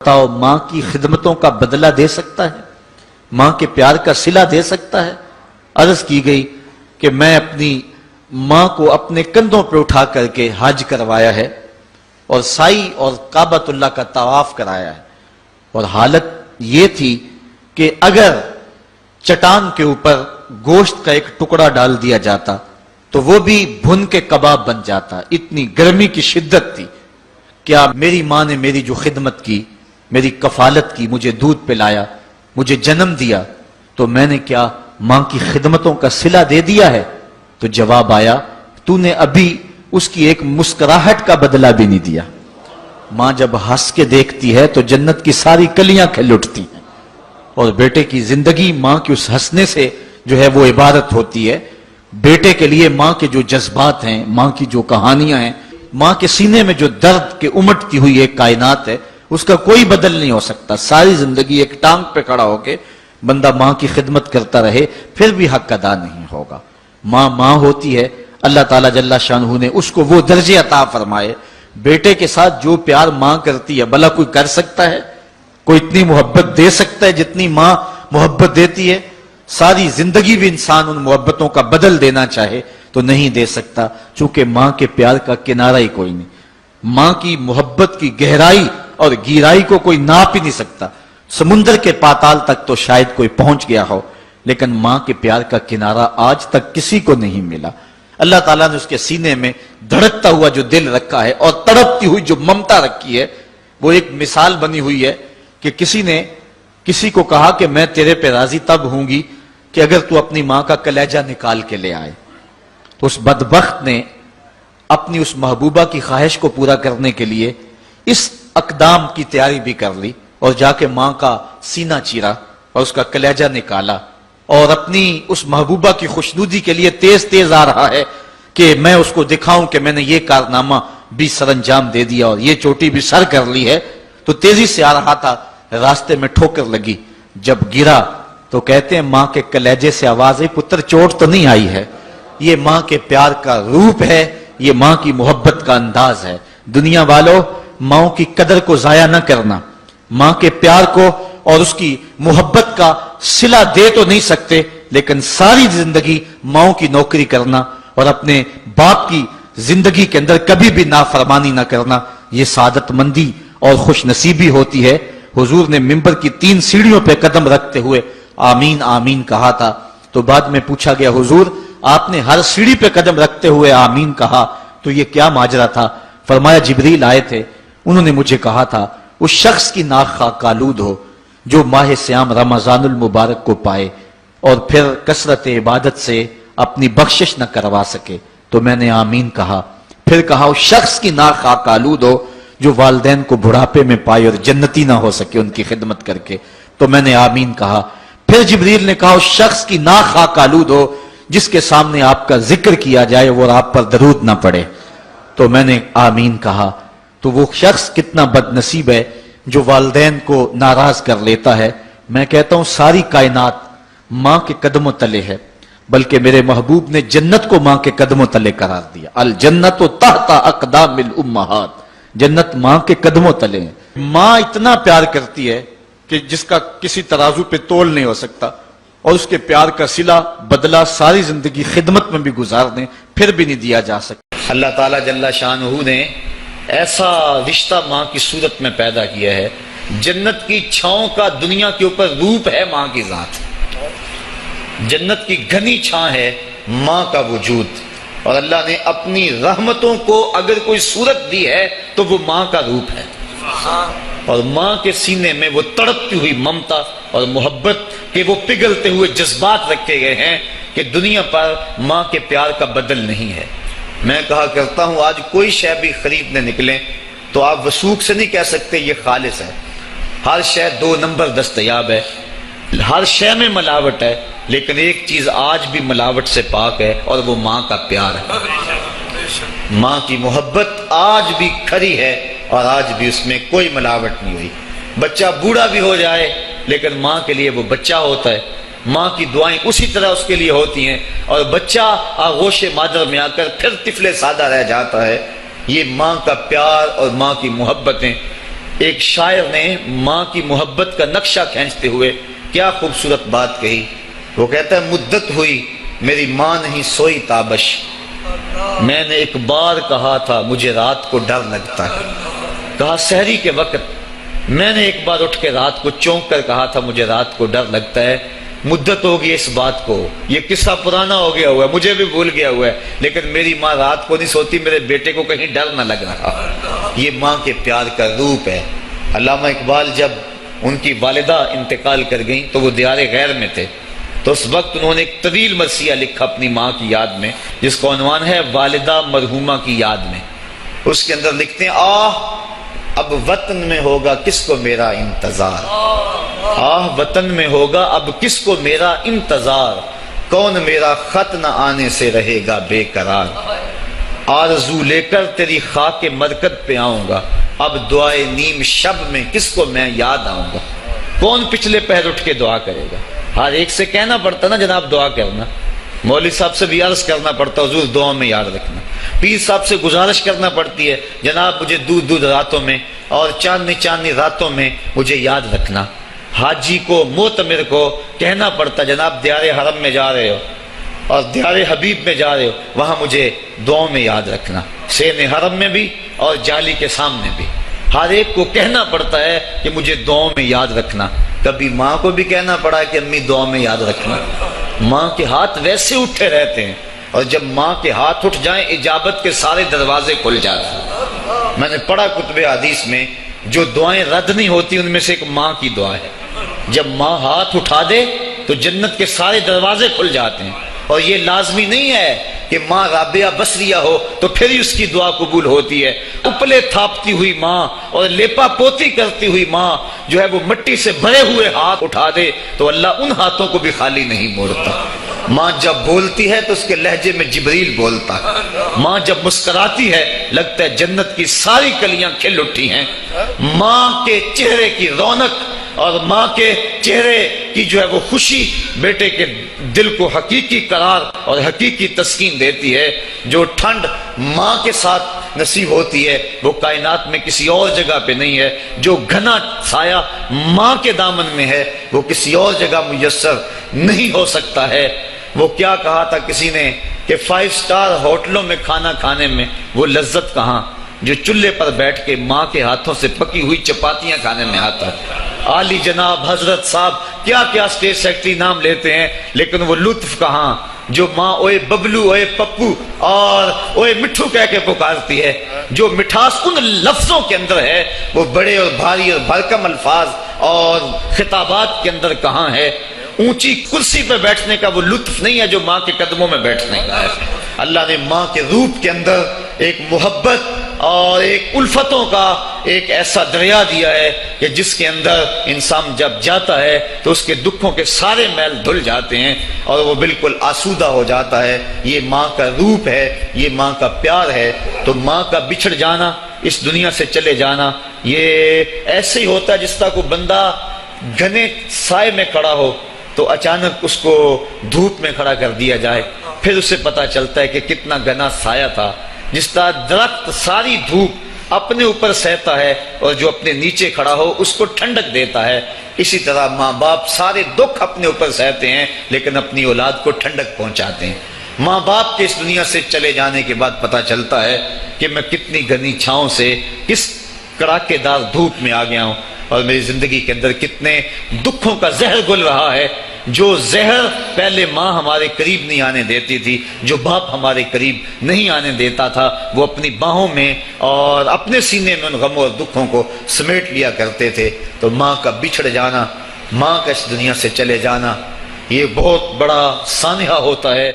بتاؤ ماں کی خدمتوں کا بدلہ دے سکتا ہے؟ ماں کے پیار کا صلہ دے سکتا ہے؟ عرض کی گئی کہ میں اپنی ماں کو اپنے کندھوں پر اٹھا کر کے حج کروایا ہے اور سائی اور کعبۃ اللہ کا طواف کرایا ہے، اور حالت یہ تھی کہ اگر چٹان کے اوپر گوشت کا ایک ٹکڑا ڈال دیا جاتا تو وہ بھی بھن کے کباب بن جاتا، اتنی گرمی کی شدت تھی۔ کیا میری ماں نے میری جو خدمت کی، میری کفالت کی، مجھے دودھ پلایا، مجھے جنم دیا، تو میں نے کیا ماں کی خدمتوں کا صلہ دے دیا ہے؟ تو جواب آیا، تو نے ابھی اس کی ایک مسکراہٹ کا بدلہ بھی نہیں دیا۔ ماں جب ہنس کے دیکھتی ہے تو جنت کی ساری کلیاں کھل اٹھتی ہیں، اور بیٹے کی زندگی ماں کے اس ہنسنے سے جو ہے وہ عبادت ہوتی ہے۔ بیٹے کے لیے ماں کے جو جذبات ہیں، ماں کی جو کہانیاں ہیں، ماں کے سینے میں جو درد کے امٹتی ہوئی ایک کائنات ہے، اس کا کوئی بدل نہیں ہو سکتا۔ ساری زندگی ایک ٹانگ پہ کھڑا ہو کے بندہ ماں کی خدمت کرتا رہے پھر بھی حق ادا نہیں ہوگا۔ ماں ماں ہوتی ہے، اللہ تعالیٰ جل شانہ نے اس کو وہ درجے عطا فرمائے۔ بیٹے کے ساتھ جو پیار ماں کرتی ہے بھلا کوئی کر سکتا ہے؟ کوئی اتنی محبت دے سکتا ہے جتنی ماں محبت دیتی ہے؟ ساری زندگی بھی انسان ان محبتوں کا بدل دینا چاہے تو نہیں دے سکتا، چونکہ ماں کے پیار کا کنارہ ہی کوئی نہیں۔ ماں کی محبت کی گہرائی اور گہرائی کو کوئی ناپ ہی نہیں سکتا۔ سمندر کے پاتال تک تو شاید کوئی پہنچ گیا ہو، لیکن ماں کے پیار کا کنارہ آج تک کسی کو نہیں ملا۔ اللہ تعالیٰ نے اس کے سینے میں دھڑکتا ہوا جو دل رکھا ہے اور تڑپتی ہوئی جو ممتا رکھی ہے، وہ ایک مثال بنی ہوئی ہے کہ کسی نے کسی کو کہا کہ میں تیرے پہ راضی تب ہوں گی کہ اگر تو اپنی ماں کا کلیجہ نکال کے لے آئے۔ تو اس بدبخت نے اپنی اس محبوبہ کی خواہش کو پورا کرنے کے لیے اس اقدام کی تیاری بھی کر لی، اور جا کے ماں کا سینہ چیرا اور اس کا کلیجہ نکالا، اور اپنی اس محبوبہ کی خوشنودی کے لیے تیز تیز آ رہا ہے کہ میں اس کو دکھاؤں کہ میں نے یہ کارنامہ بھی سر انجام دے دیا اور یہ چوٹی بھی سر کر لی ہے۔ تو تیزی سے آ رہا تھا، راستے میں ٹھوکر لگی، جب گرا تو کہتے ہیں ماں کے کلیجے سے آواز آئی، پتر چوٹ تو نہیں آئی ہے؟ یہ ماں کے پیار کا روپ ہے، یہ ماں کی محبت کا انداز ہے۔ دنیا والوں، ماں کی قدر کو ضائع نہ کرنا، ماں کے پیار کو اور اس کی محبت کا صلہ دے تو نہیں سکتے، لیکن ساری زندگی ماں کی نوکری کرنا اور اپنے باپ کی زندگی کے اندر کبھی بھی نافرمانی نہ کرنا، یہ سعادت مندی اور خوش نصیبی ہوتی ہے۔ حضور نے منبر کی 3 سیڑھیوں پہ قدم رکھتے ہوئے آمین آمین کہا تھا، تو بعد میں پوچھا گیا حضور آپ نے ہر سیڑھی پہ قدم رکھتے ہوئے آمین کہا تو یہ کیا ماجرا تھا؟ فرمایا جبریل آئے تھے، انہوں نے مجھے کہا تھا اس شخص کی ناک خاک آلود ہو جو ماہ سیام رمضان المبارک کو پائے اور پھر کثرت عبادت سے اپنی بخشش نہ کروا سکے، تو میں نے آمین کہا۔ پھر کہا اس شخص کی ناک خاک آلود ہو جو والدین کو بڑھاپے میں پائے اور جنتی نہ ہو سکے ان کی خدمت کر کے، تو میں نے آمین کہا۔ پھر جبریل نے کہا اس شخص کی ناک خاک آلود ہو جس کے سامنے آپ کا ذکر کیا جائے اور آپ پر درود نہ پڑے، تو میں نے آمین کہا۔ تو وہ شخص کتنا بد نصیب ہے جو والدین کو ناراض کر لیتا ہے۔ میں کہتا ہوں ساری کائنات ماں کے قدموں تلے ہے، بلکہ میرے محبوب نے جنت کو ماں کے قدموں تلے قرار دیا۔ الجنت تحت اقدام الامہات، جنت ماں کے قدموں تلے ہیں۔ ماں اتنا پیار کرتی ہے کہ جس کا کسی ترازو پہ تول نہیں ہو سکتا، اور اس کے پیار کا صلہ بدلہ ساری زندگی خدمت میں بھی گزار دیں پھر بھی نہیں دیا جا سکتا۔ اللہ تعالیٰ جل شانہ نے ایسا رشتہ ماں کی صورت میں پیدا کیا ہے، جنت کی چھاؤں کا دنیا کے اوپر روپ ہے ماں کی ذات، جنت کی گھنی چھاں ہے ماں کا وجود، اور اللہ نے اپنی رحمتوں کو اگر کوئی صورت دی ہے تو وہ ماں کا روپ ہے، اور ماں کے سینے میں وہ تڑپتی ہوئی ممتا اور محبت کے وہ پگھلتے ہوئے جذبات رکھے گئے ہیں کہ دنیا پر ماں کے پیار کا بدل نہیں ہے۔ میں کہا کرتا ہوں آج کوئی شے بھی خریدنے نکلیں تو آپ وثوق سے نہیں کہہ سکتے یہ خالص ہے، ہر شے 2 نمبر دستیاب ہے، ہر شے میں ملاوٹ ہے، لیکن ایک چیز آج بھی ملاوٹ سے پاک ہے اور وہ ماں کا پیار ہے۔ ماں کی محبت آج بھی کھری ہے اور آج بھی اس میں کوئی ملاوٹ نہیں ہوئی۔ بچہ بوڑھا بھی ہو جائے لیکن ماں کے لیے وہ بچہ ہوتا ہے، ماں کی دعائیں اسی طرح اس کے لیے ہوتی ہیں، اور بچہ آغوش مادر میں آ کر پھر طفل سادہ رہ جاتا ہے۔ یہ ماں کا پیار اور ماں کی محبتیں ایک شاعر نے ماں کی محبت کا نقشہ کھینچتے ہوئے کیا خوبصورت بات کہی. وہ کہتا ہے مدت ہوئی میری ماں نہیں سوئی تابش، میں نے ایک بار کہا تھا مجھے رات کو ڈر لگتا ہے. کہا سحری کے وقت میں نے ایک بار اٹھ کے رات کو چونک کر کہا تھا مجھے رات کو ڈر لگتا ہے. مدت ہو گئی اس بات کو، یہ قصہ پرانا ہو گیا ہوا ہے، مجھے بھی بھول گیا ہوا ہے، لیکن میری ماں رات کو نہیں سوتی، میرے بیٹے کو کہیں ڈر نہ لگ رہا. یہ ماں کے پیار کا روپ ہے. علامہ اقبال جب ان کی والدہ انتقال کر گئیں تو وہ دیار غیر میں تھے، تو اس وقت انہوں نے ایک طویل مرثیہ لکھا اپنی ماں کی یاد میں، جس کا عنوان ہے والدہ مرحومہ کی یاد میں. اس کے اندر لکھتے ہیں اب وطن میں ہوگا کس کو میرا انتظار، وطن میں ہوگا اب کس کو میرا انتظار، کون میرا خط نہ آنے سے رہے گا بے قرار، آرزو لے کر تیری خاک مرکد پہ آؤں گا، اب دعائے نیم شب میں کس کو میں یاد آؤں گا. کون پچھلے پہر اٹھ کے دعا کرے گا؟ ہر ایک سے کہنا پڑتا نا جناب دعا کرنا، مولوی صاحب سے بھی عرض کرنا پڑتا حضور دعا میں یاد رکھنا، پیر صاحب سے گزارش کرنا پڑتی ہے جناب مجھے دودھ راتوں میں اور چاندنی راتوں میں مجھے یاد رکھنا. حاجی کو معتمر کو کہنا پڑتا جناب دیار حرم میں جا رہے ہو اور دیار حبیب میں جا رہے ہو، وہاں مجھے دعاؤں میں یاد رکھنا، سین حرم میں بھی اور جالی کے سامنے بھی. ہر ایک کو کہنا پڑتا ہے کہ مجھے دعاؤں میں یاد رکھنا. کبھی ماں کو بھی کہنا پڑا کہ امی دعاؤں میں یاد رکھنا. ماں کے ہاتھ ویسے اٹھے رہتے ہیں، اور جب ماں کے ہاتھ اٹھ جائیں اجابت کے سارے دروازے کھل جاتے ہیں. میں نے پڑھا کتب حدیث میں جو دعائیں رد نہیں ہوتی ان میں سے ایک ماں کی دعا ہے. جب ماں ہاتھ اٹھا دے تو جنت کے سارے دروازے کھل جاتے ہیں. اور یہ لازمی نہیں ہے کہ ماں رابعہ بصریہ ہو تو پھر ہی اس کی دعا قبول ہوتی ہے. اپلے تھاپتی ہوئی ماں اور لیپا پوتی کرتی ہوئی ماں جو ہے وہ مٹی سے بھرے ہوئے ہاتھ اٹھا دے تو اللہ ان ہاتھوں کو بھی خالی نہیں موڑتا. ماں جب بولتی ہے تو اس کے لہجے میں جبریل بولتا ہے. ماں جب مسکراتی ہے لگتا ہے جنت کی ساری کلیاں کھل اٹھی ہیں. ماں کے چہرے کی رونق اور ماں کے چہرے کی جو ہے وہ خوشی بیٹے کے دل کو حقیقی قرار اور حقیقی تسکین دیتی ہے. جو ٹھنڈ ماں کے ساتھ نصیب ہوتی ہے وہ کائنات میں کسی اور جگہ پہ نہیں ہے. جو گھنا سایہ ماں کے دامن میں ہے وہ کسی اور جگہ میسر نہیں ہو سکتا ہے. وہ کیا کہا تھا کسی نے کہ 5 اسٹار ہوٹلوں میں کھانا کھانے میں وہ لذت کہاں جو چولہے پر بیٹھ کے ماں کے ہاتھوں سے پکی ہوئی چپاتیاں کھانے میں آتا ہے. عالی جناب حضرت صاحب کیا کیا اسٹیٹ سیکرٹری نام لیتے ہیں، لیکن وہ لطف کہاں جو ماں اوئے ببلو اوئے پپو اور اوئے مٹھو کہہ کے پکارتی ہے. جو مٹھاس ان لفظوں کے اندر ہے وہ بڑے اور بھاری اور بھرکم الفاظ اور خطابات کے اندر کہاں ہے. اونچی کرسی پہ بیٹھنے کا وہ لطف نہیں ہے جو ماں کے قدموں میں بیٹھنے کا ہے. اللہ نے ماں کے روپ کے اندر ایک محبت اور ایک الفتوں کا ایک ایسا دریا دیا ہے کہ جس کے اندر انسان جب جاتا ہے تو اس کے دکھوں کے سارے میل دھل جاتے ہیں اور وہ بالکل آسودہ ہو جاتا ہے. یہ ماں کا روپ ہے، یہ ماں کا پیار ہے. تو ماں کا بچھڑ جانا، اس دنیا سے چلے جانا، یہ ایسے ہی ہوتا ہے جس طرح کوئی بندہ گھنے سائے میں کھڑا ہو تو اچانک اس کو دھوپ میں کھڑا کر دیا جائے، پھر اسے پتا چلتا ہے کہ کتنا گھنا سایہ تھا. جس طرح درخت ساری دھوپ اپنے اوپر سہتا ہے اور جو اپنے نیچے کھڑا ہو اس کو ٹھنڈک دیتا ہے، اسی طرح ماں باپ سارے دکھ اپنے اوپر سہتے ہیں لیکن اپنی اولاد کو ٹھنڈک پہنچاتے ہیں. ماں باپ کے اس دنیا سے چلے جانے کے بعد پتا چلتا ہے کہ میں کتنی گھنی چھاؤں سے کس کڑاکے دار دھوپ میں آ گیا ہوں اور میری زندگی کے اندر کتنے دکھوں کا زہر گل رہا ہے. جو زہر پہلے ماں ہمارے قریب نہیں آنے دیتی تھی، جو باپ ہمارے قریب نہیں آنے دیتا تھا، وہ اپنی باہوں میں اور اپنے سینے میں ان غموں اور دکھوں کو سمیٹ لیا کرتے تھے. تو ماں کا بچھڑ جانا، ماں کا اس دنیا سے چلے جانا، یہ بہت بڑا سانحہ ہوتا ہے.